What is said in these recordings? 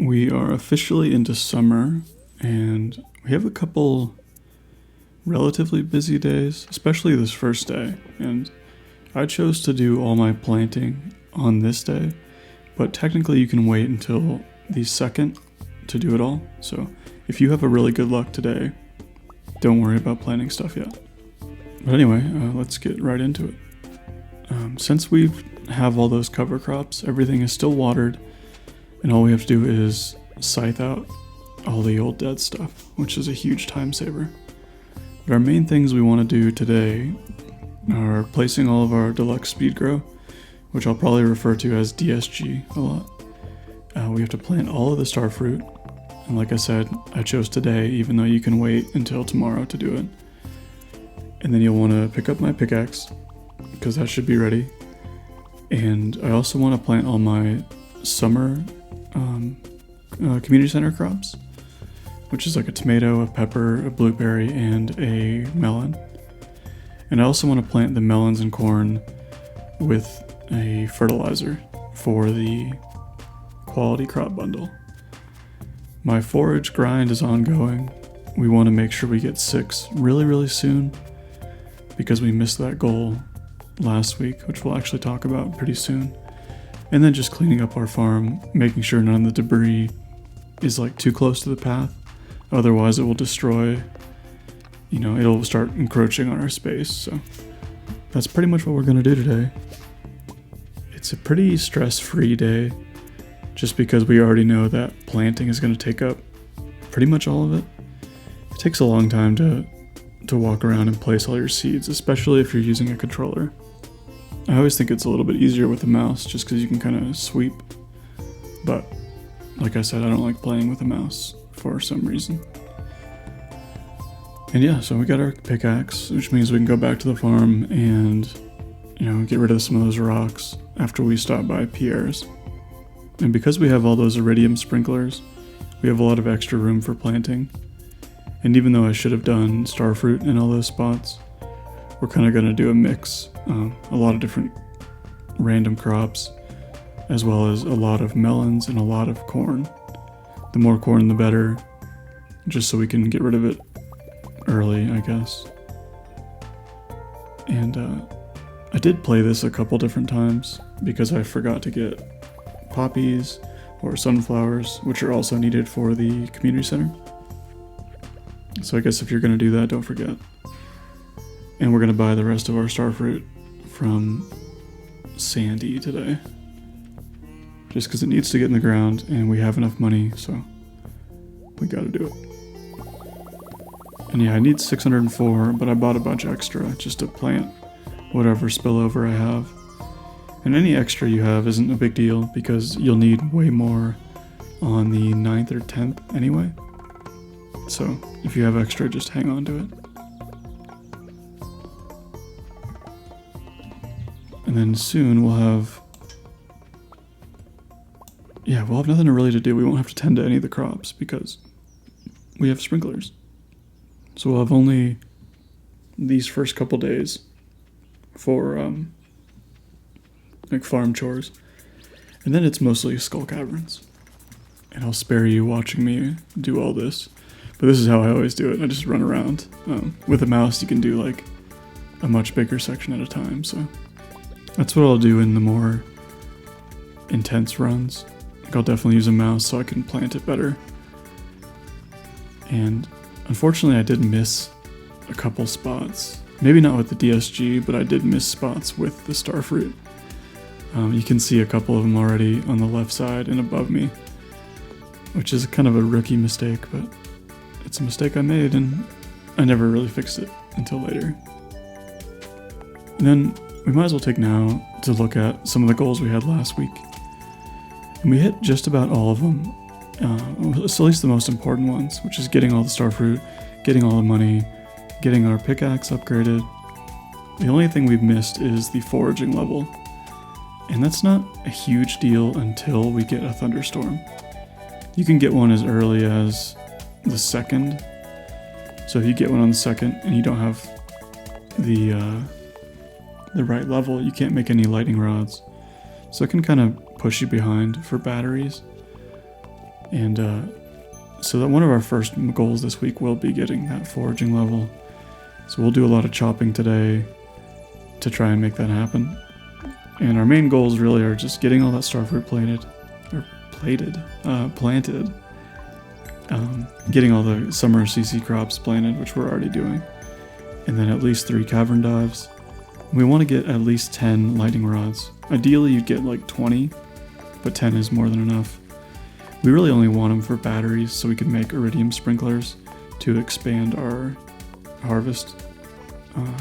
We are officially into summer, and we have a couple relatively busy days, especially this first day. And I chose to do all my planting on this day, but technically you can wait until the second to do it all. So if you have a really good luck today, don't worry about planting stuff yet. But anyway, let's get right into it. Since we have all those cover crops, everything is still watered, and all we have to do is scythe out all the old dead stuff, which is a huge time saver. But our main things we want to do today are placing all of our deluxe speed grow, which I'll probably refer to as DSG a lot. We have to plant all of the star fruit, and like I said, I chose today even though you can wait until tomorrow to do it. And then you'll want to pick up my pickaxe, because that should be ready. And I also want to plant all my summer community center crops, which is like a tomato, a pepper, a blueberry, and a melon. And I also want to plant the melons and corn with a fertilizer for the quality crop bundle. My forage grind is ongoing. We want to make sure we get 6 really soon, because we missed that goal last week, which we'll actually talk about pretty soon. And then just cleaning up our farm, making sure none of the debris is like too close to the path. Otherwise it will destroy, it'll start encroaching on our space. So that's pretty much what we're going to do today. It's a pretty stress-free day, just because we already know that planting is going to take up pretty much all of it. It takes a long time to walk around and place all your seeds, especially if you're using a controller. I always think it's a little bit easier with a mouse, just because you can kind of sweep. But like I said, I don't like playing with a mouse for some reason. And yeah, so we got our pickaxe, which means we can go back to the farm and, get rid of some of those rocks after we stop by Pierre's. And because we have all those iridium sprinklers, we have a lot of extra room for planting. And even though I should have done starfruit in all those spots, we're kind of going to do a mix, a lot of different random crops, as well as a lot of melons and a lot of corn. The more corn the better, just so we can get rid of it early, I guess. And I did play this a couple different times because I forgot to get poppies or sunflowers, which are also needed for the community center. So I guess if you're going to do that, don't forget. And we're going to buy the rest of our starfruit from Sandy today, just because it needs to get in the ground and we have enough money, so we got to do it. And yeah, I need 604, but I bought a bunch extra just to plant whatever spillover I have. And any extra you have isn't a big deal, because you'll need way more on the 9th or 10th anyway. So if you have extra, just hang on to it. And then soon we'll have nothing really to do. We won't have to tend to any of the crops because we have sprinklers. So we'll have only these first couple days for farm chores. And then it's mostly skull caverns. And I'll spare you watching me do all this. But this is how I always do it. I just run around. With a mouse you can do like a much bigger section at a time, so that's what I'll do in the more intense runs. I'll definitely use a mouse so I can plant it better. And unfortunately I did miss a couple spots. Maybe not with the DSG, but I did miss spots with the starfruit. You can see a couple of them already on the left side and above me, which is kind of a rookie mistake, but it's a mistake I made and I never really fixed it until later. And then we might as well take now to look at some of the goals we had last week. And we hit just about all of them, at least the most important ones, which is getting all the starfruit, getting all the money, getting our pickaxe upgraded. The only thing we've missed is the foraging level. And that's not a huge deal until we get a thunderstorm. You can get one as early as the 2nd. So if you get one on the 2nd and you don't have the right level, you can't make any lightning rods. So it can kind of push you behind for batteries. And so that one of our first goals this week will be getting that foraging level. So we'll do a lot of chopping today to try and make that happen. And our main goals really are just getting all that starfruit planted, getting all the summer CC crops planted, which we're already doing, and then at least 3 cavern dives. We want to get at least 10 lightning rods. Ideally you'd get like 20, but 10 is more than enough. We really only want them for batteries so we can make iridium sprinklers to expand our harvest,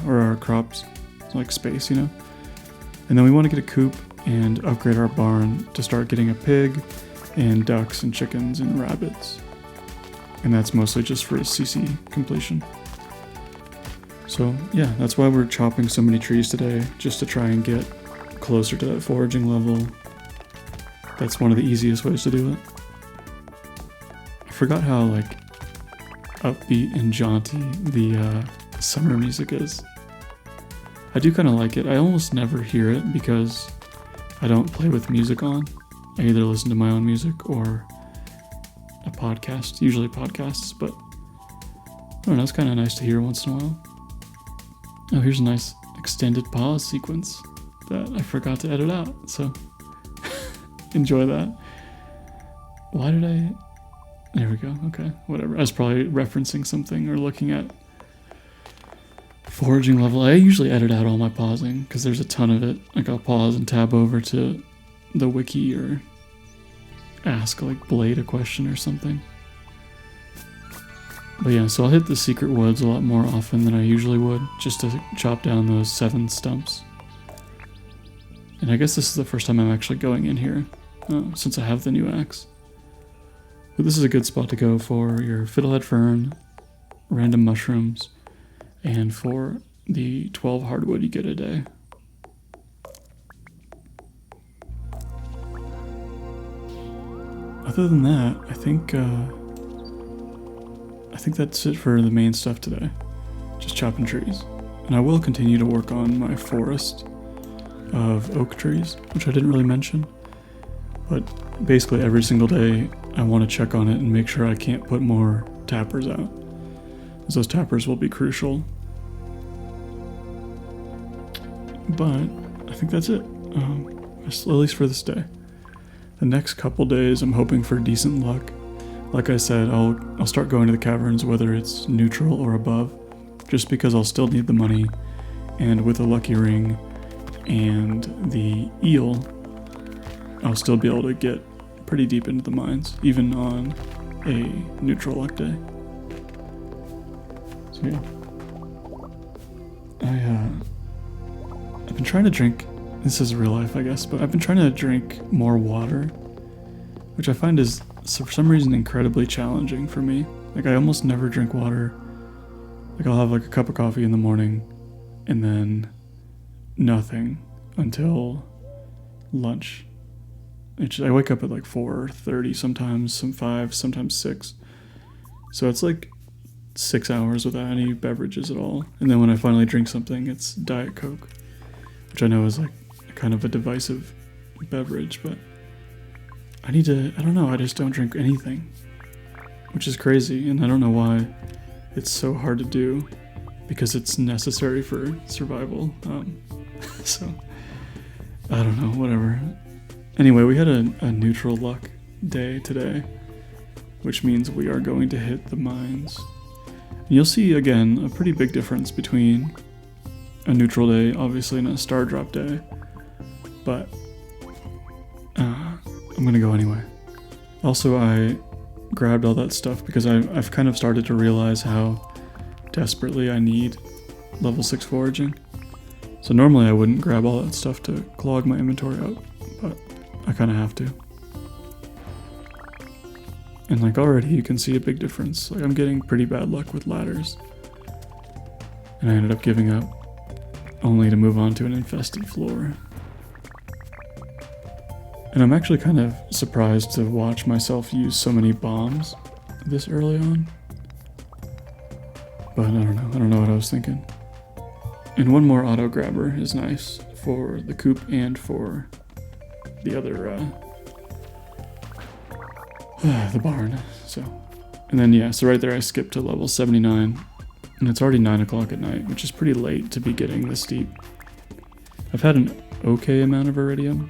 or our crops, like space, you know? And then we want to get a coop and upgrade our barn to start getting a pig and ducks and chickens and rabbits. And that's mostly just for CC completion. So yeah, that's why we're chopping so many trees today, just to try and get closer to that foraging level. That's one of the easiest ways to do it. I forgot how like upbeat and jaunty the summer music is. I do kind of like it. I almost never hear it because I don't play with music on. I either listen to my own music or a podcast, usually podcasts, but I don't know, it's kind of nice to hear once in a while. Oh, here's a nice extended pause sequence that I forgot to edit out, so enjoy that. Why did I... There we go, okay, whatever. I was probably referencing something or looking at foraging level. I usually edit out all my pausing because there's a ton of it. Like I'll pause and tab over to the wiki or ask like Blade a question or something. But yeah, so I'll hit the secret woods a lot more often than I usually would, just to chop down those 7 stumps. And I guess this is the first time I'm actually going in here, since I have the new axe. But this is a good spot to go for your fiddlehead fern, random mushrooms, and for the 12 hardwood you get a day. Other than that, I think that's it for the main stuff today. Just chopping trees. And I will continue to work on my forest of oak trees, which I didn't really mention. But basically every single day I want to check on it and make sure I can't put more tappers out, as those tappers will be crucial. But I think that's it, at least for this day. The next couple days I'm hoping for decent luck. Like I said, I'll start going to the caverns whether it's neutral or above, just because I'll still need the money, and with a lucky ring and the eel, I'll still be able to get pretty deep into the mines, even on a neutral luck day. So yeah. I've been trying to drink, this is real life I guess, but I've been trying to drink more water, which I find is for some reason incredibly challenging for me. Like I almost never drink water. Like I'll have like a cup of coffee in the morning and then nothing until lunch. I wake up at like 4:30 sometimes, some 5, sometimes 6. So it's like 6 hours without any beverages at all. And then when I finally drink something, it's Diet Coke, which I know is like kind of a divisive beverage, but I don't know, I just don't drink anything, which is crazy, and I don't know why it's so hard to do, because it's necessary for survival. So, I don't know, whatever. Anyway, we had a neutral luck day today, which means we are going to hit the mines. And you'll see, again, a pretty big difference between a neutral day, obviously, and a star drop day, but I'm gonna go anyway. Also, I grabbed all that stuff because I've kind of started to realize how desperately I need level 6 foraging. So normally I wouldn't grab all that stuff to clog my inventory out, but I kind of have to. And like already you can see a big difference. Like I'm getting pretty bad luck with ladders. And I ended up giving up, only to move on to an infested floor. And I'm actually kind of surprised to watch myself use so many bombs this early on. But I don't know what I was thinking. And one more auto grabber is nice for the coop and for the other the barn. So, and then yeah, so right there I skipped to level 79, and it's already 9 o'clock at night, which is pretty late to be getting this deep. I've had an okay amount of iridium,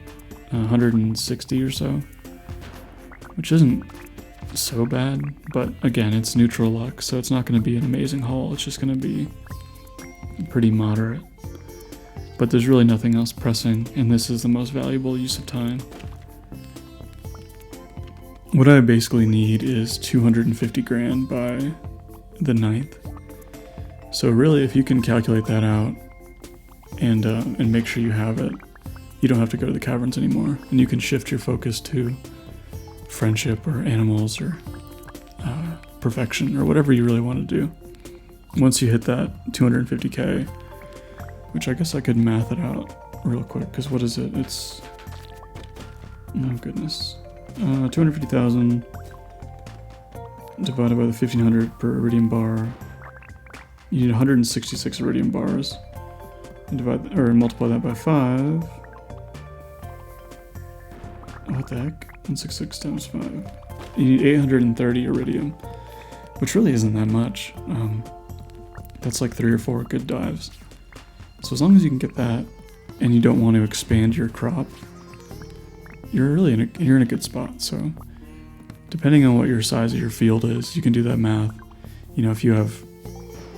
160 or so, which isn't so bad, but again, it's neutral luck, so it's not going to be an amazing haul. It's just going to be pretty moderate. But there's really nothing else pressing, and this is the most valuable use of time. What I basically need is 250 grand by the 9th. So really, if you can calculate that out and make sure you have it, you don't have to go to the caverns anymore, and you can shift your focus to friendship or animals or perfection or whatever you really want to do. Once you hit that 250k, which I guess I could math it out real quick, because what is it? It's, oh goodness, 250,000 divided by the 1500 per iridium bar. You need 166 iridium bars. And multiply that by 5. What the heck? 166 times 5. You need 830 iridium, which really isn't that much. That's like 3 or 4 good dives. So as long as you can get that, and you don't want to expand your crop, you're in a good spot. So depending on what your size of your field is, you can do that math. You know, if you have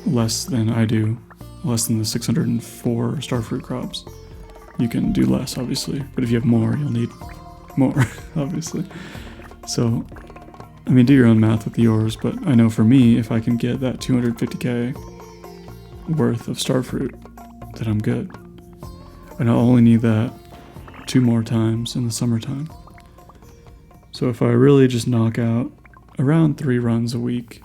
less than I do, less than the 604 starfruit crops, you can do less, obviously. But if you have more, you'll need more, obviously. So, I mean, do your own math with yours, but I know for me, if I can get that 250k worth of starfruit, then I'm good. And I'll only need that 2 more times in the summertime. So if I really just knock out around 3 runs a week,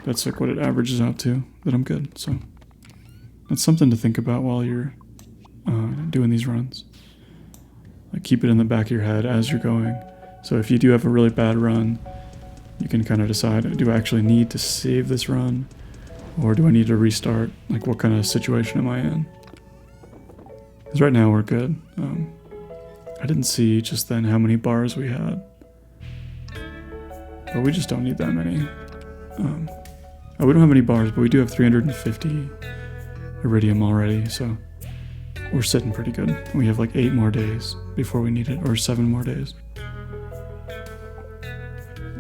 that's like what it averages out to, then I'm good. So that's something to think about while you're doing these runs. Like, keep it in the back of your head as you're going. So if you do have a really bad run, you can kind of decide, do I actually need to save this run? Or do I need to restart? Like, what kind of situation am I in? Because right now we're good. I didn't see just then how many bars we had. But we just don't need that many. We don't have any bars, but we do have 350 iridium already, so we're sitting pretty good. We have like 8 more days before we need it, or 7 more days.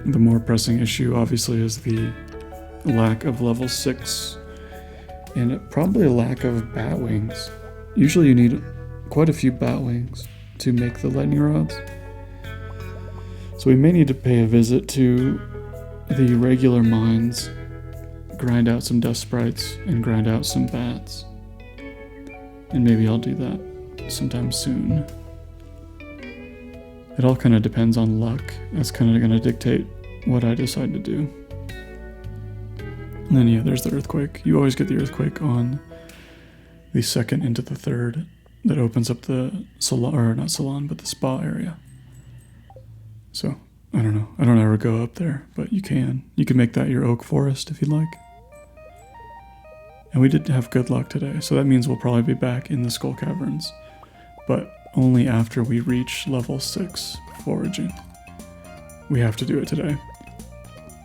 The more pressing issue, obviously, is the lack of level 6, and probably a lack of bat wings. Usually you need quite a few bat wings to make the lightning rods. So we may need to pay a visit to the regular mines, grind out some dust sprites, and grind out some bats. And maybe I'll do that sometime soon. It all kind of depends on luck. That's kind of going to dictate what I decide to do. And then yeah, there's the earthquake. You always get the earthquake on the 2nd into the 3rd. That opens up the salon, or not salon, but the spa area. So, I don't know. I don't ever go up there, but you can. You can make that your oak forest if you'd like. And we did have good luck today, so that means we'll probably be back in the skull caverns, but only after we reach level 6 foraging. We have to do it today.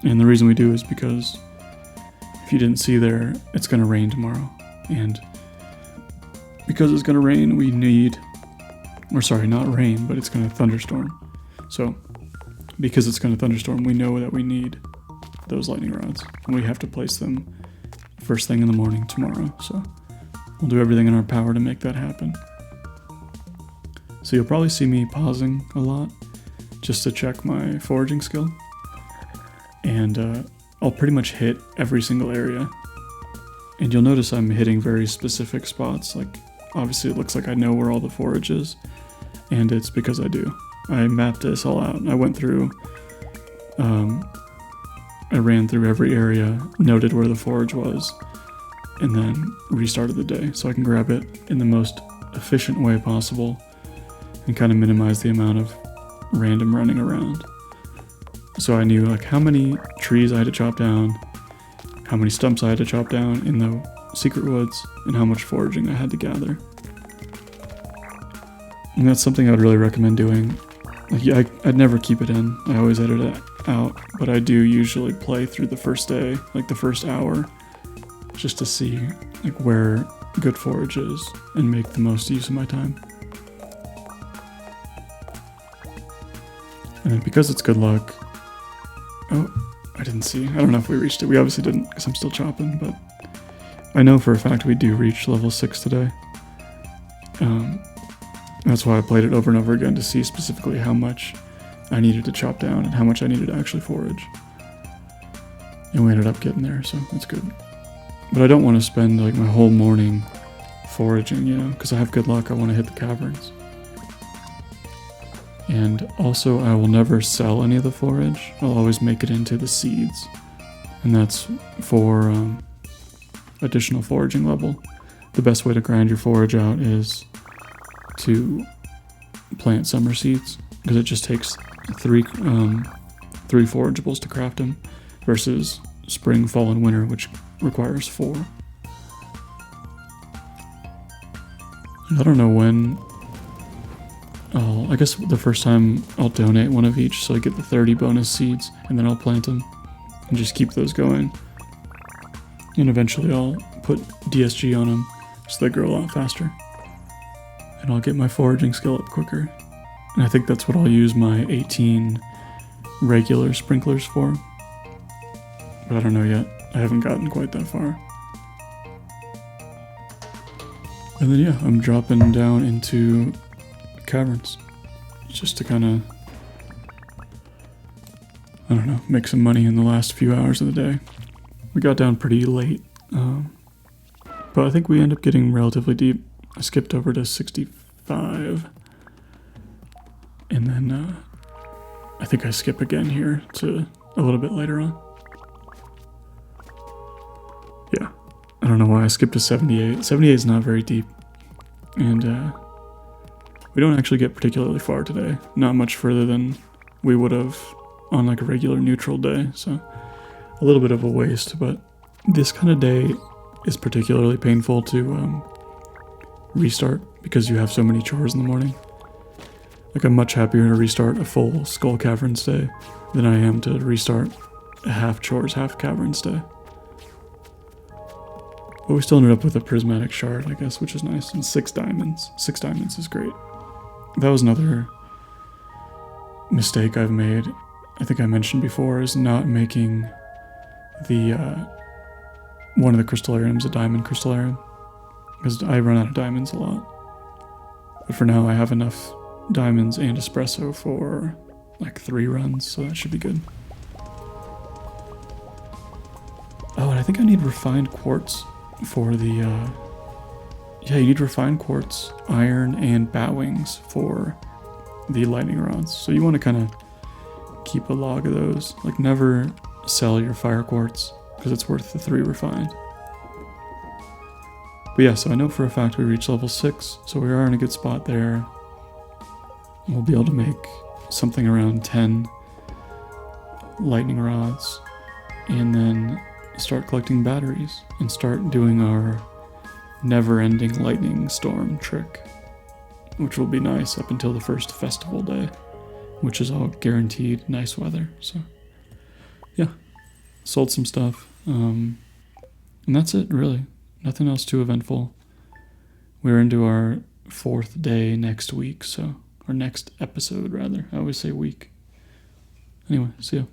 And the reason we do is because if you didn't see there, it's going to rain tomorrow. And because it's going to rain, we need, or sorry, not rain, but it's going to thunderstorm. So because it's going to thunderstorm, we know that we need those lightning rods, and we have to place them first thing in the morning tomorrow. So we'll do everything in our power to make that happen. So you'll probably see me pausing a lot just to check my foraging skill. And I'll pretty much hit every single area. And you'll notice I'm hitting very specific spots. Like, obviously it looks like I know where all the forage is, and it's because I do. I mapped this all out. I went through, I ran through every area, noted where the forage was, and then restarted the day so I can grab it in the most efficient way possible and kind of minimize the amount of random running around. So I knew like how many trees I had to chop down, how many stumps I had to chop down in the secret woods, and how much foraging I had to gather. And that's something I would really recommend doing Like, yeah, I'd never keep it in. I always edit it out, but I do usually play through the first day, like the first hour, just to see like where good forage is and make the most use of my time. And because it's good luck... Oh, I didn't see. I don't know if we reached it. We obviously didn't because I'm still chopping, but I know for a fact we do reach level 6 today. That's why I played it over and over again to see specifically how much I needed to chop down and how much I needed to actually forage. And we ended up getting there, so that's good. But I don't want to spend like my whole morning foraging, you know, because I have good luck. I want to hit the caverns. And also, I will never sell any of the forage. I'll always make it into the seeds. And that's for additional foraging level. The best way to grind your forage out is to plant summer seeds, because it just takes three forageables to craft them, versus spring, fall, and winter, which requires 4. I don't know when I guess the first time I'll donate one of each, so I get the 30 bonus seeds, and then I'll plant them and just keep those going. And eventually I'll put DSG on them so they grow a lot faster. And I'll get my foraging skill up quicker. And I think that's what I'll use my 18 regular sprinklers for. But I don't know yet. I haven't gotten quite that far. And then yeah, I'm dropping down into caverns. Just to kind of, I don't know, make some money in the last few hours of the day. We got down pretty late. But I think we end up getting relatively deep. I skipped over to 65. And then I think I skip again here to a little bit later on. Yeah. I don't know why I skipped to 78. 78 is not very deep. And we don't actually get particularly far today. Not much further than we would have on like a regular neutral day. So a little bit of a waste, but this kind of day is particularly painful to restart because you have so many chores in the morning. Like, I'm much happier to restart a full Skull Caverns day than I am to restart a half chores, half caverns day. But we still ended up with a prismatic shard, I guess, which is nice, and 6 diamonds. 6 diamonds is great. That was another mistake I've made, I think I mentioned before, is not making the one of the crystallariums a diamond crystallarium, because I run out of diamonds a lot. But for now I have enough diamonds and espresso for like 3 runs, so that should be good. Oh, and I think I need refined quartz for the yeah, you need refined quartz, iron, and bat wings for the lightning rods. So you want to kind of keep a log of those. Like, never sell your fire quartz because it's worth the 3 refined. But yeah, so I know for a fact we reached level 6, so we are in a good spot there. We'll be able to make something around 10 lightning rods, and then start collecting batteries and start doing our never-ending lightning storm trick, which will be nice up until the first festival day, which is all guaranteed nice weather. So yeah, sold some stuff, and that's it really. Nothing else too eventful. We're into our 4th day next week, so, or next episode rather. I always say week. Anyway, see ya.